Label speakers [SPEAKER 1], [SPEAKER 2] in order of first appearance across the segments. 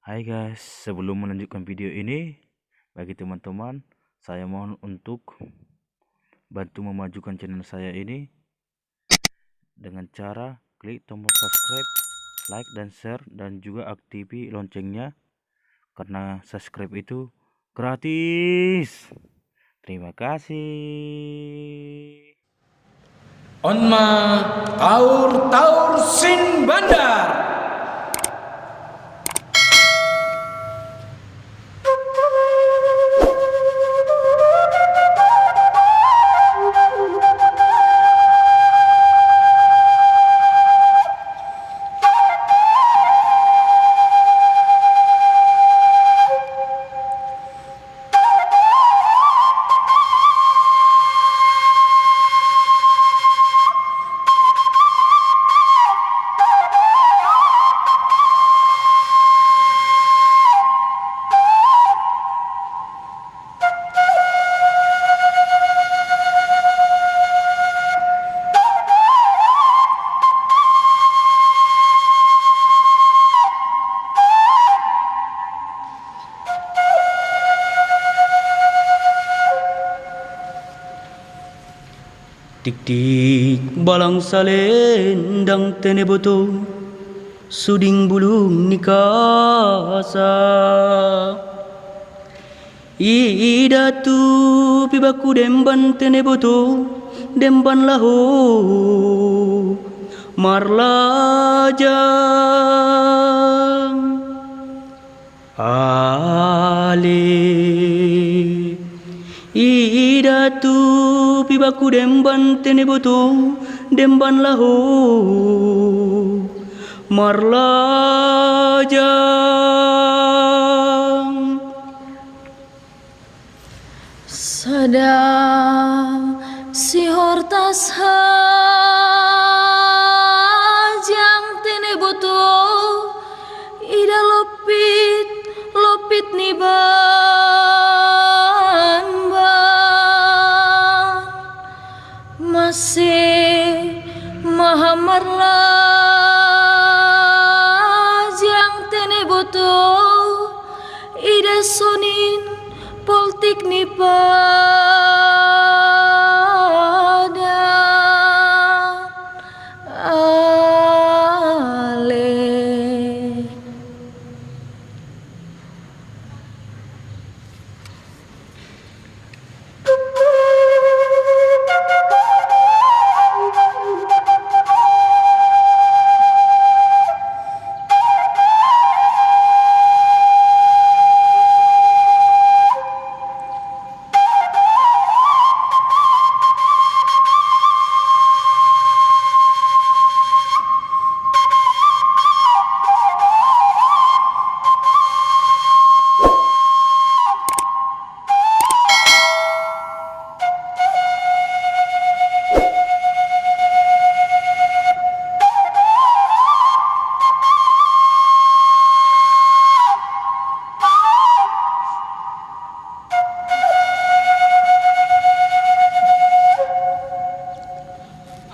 [SPEAKER 1] Hai guys, sebelum melanjutkan video ini, bagi teman-teman, saya mohon untuk bantu memajukan channel saya ini dengan cara klik tombol subscribe, like dan share, dan juga aktifkan loncengnya karena subscribe itu gratis. Terima kasih.
[SPEAKER 2] Onma taur sin bandar.
[SPEAKER 3] Tik-tik balang salendang teneboto suding bulung nikasa idatu pibaku demban teneboto demban laho marlaja ale idatu pibaku demban teneboto demban laho marlaja
[SPEAKER 4] sada si hortas hajang teneboto ida lopit ni masih mahamarlajang teneboto ida sonin politik ni pada ale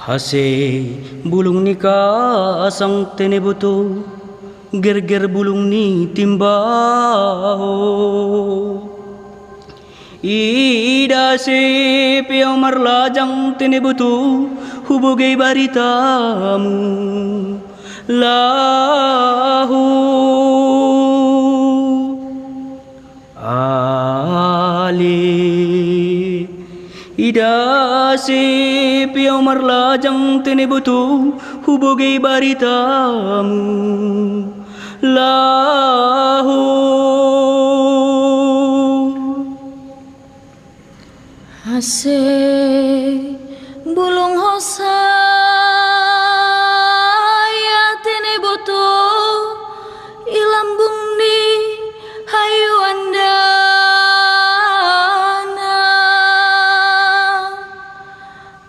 [SPEAKER 3] hase bulung nikah sang teneboto ger-ger bulung ni timbao ida se piau marlajang teneboto hubogay baritamu lahu ali ida se piau marlajang teneboto hubogay baritamu lahu
[SPEAKER 4] hase bulung hosaya teneboto ilambung ni hayu andana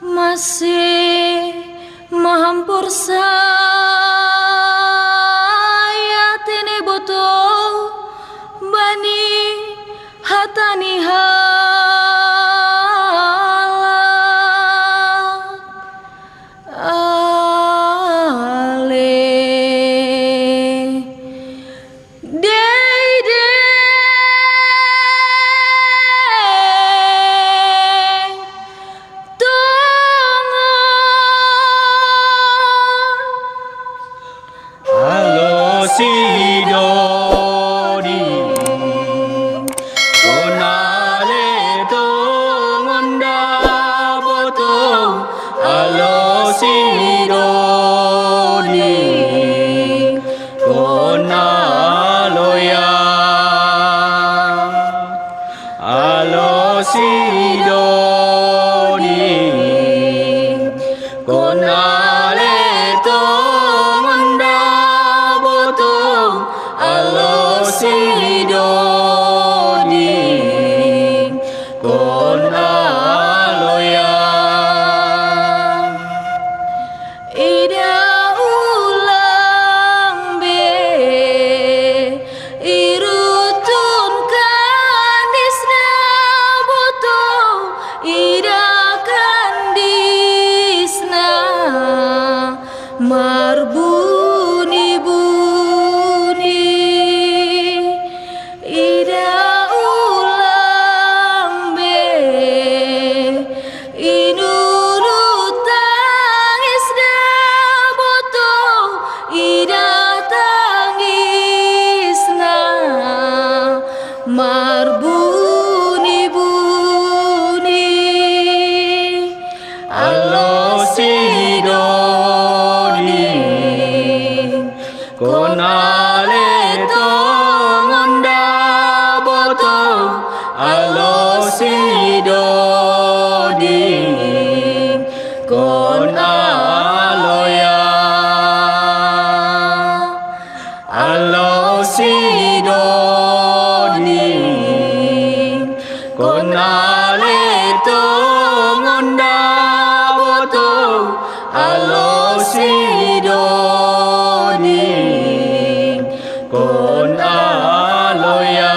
[SPEAKER 4] masih mahampur saya teneboto bani hatani ale
[SPEAKER 3] sidodi konale tongonda boto alo sidodi konaloya alo sidodi konale tongonda boto alo sidodi konaloya
[SPEAKER 4] ida ulang be irutun kandisna boto ida kandisna marbuni-buni ida ulang be inurut tangisna boto ida tangisna marbuni-buni
[SPEAKER 3] alo sidodi konale tongonda boto alo sidodi konaloya alo sidodi konale tongonda boto alo sidodi konaloya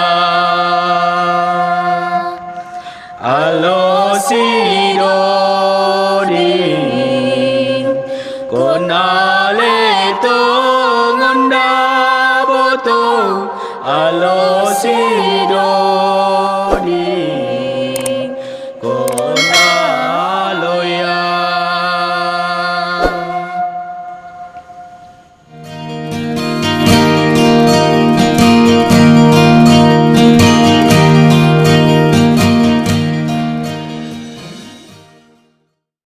[SPEAKER 3] alo sidodi konale tongonda boto alo sidodi